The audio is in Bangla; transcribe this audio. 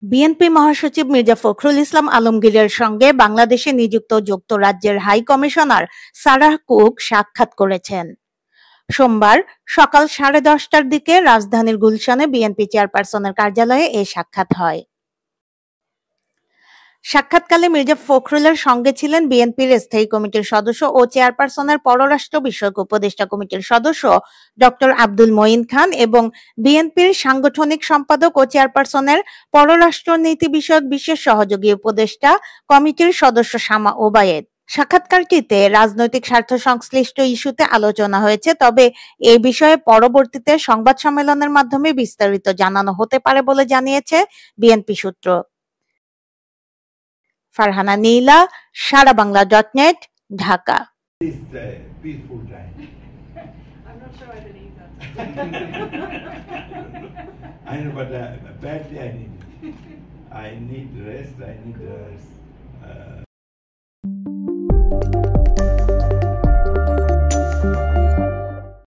বিএনপি মহাসচিব মির্জা ফখরুল ইসলাম আলমগীরের সঙ্গে বাংলাদেশে নিযুক্ত যুক্তরাজ্যের হাই কমিশনার সারাহ কুক সাক্ষাৎ করেছেন। সোমবার সকাল 10:30টার দিকে রাজধানীর গুলশানে বিএনপি চেয়ারপারসনের কার্যালয়ে এ সাক্ষাৎ হয়। সাক্ষাৎকালে মির্জা ফখরুলের সঙ্গে ছিলেন বিএনপির স্থায়ী কমিটির সদস্য ও চেয়ারপারসনের পররাষ্ট্র বিষয়ক উপদেষ্টা কমিটির সদস্য ডক্টর আব্দুল মঈন খান এবং বিএনপির সাংগঠনিক সম্পাদক ও চেয়ারপারসনের পররাষ্ট্রনীতি বিষয়ক বিশেষ সহযোগী উপদেষ্টা কমিটির সদস্য শামা ওবায়েদ। সাক্ষাৎকারটিতে রাজনৈতিক স্বার্থ সংশ্লিষ্ট ইস্যুতে আলোচনা হয়েছে, তবে এ বিষয়ে পরবর্তীতে সংবাদ সম্মেলনের মাধ্যমে বিস্তারিত জানানো হতে পারে বলে জানিয়েছে বিএনপি সূত্র। ফারহানা নীলা, সারাবাংলা.net, Dhaka. Peaceful time. I'm not sure I believe that. I know, but badly I need rest. I need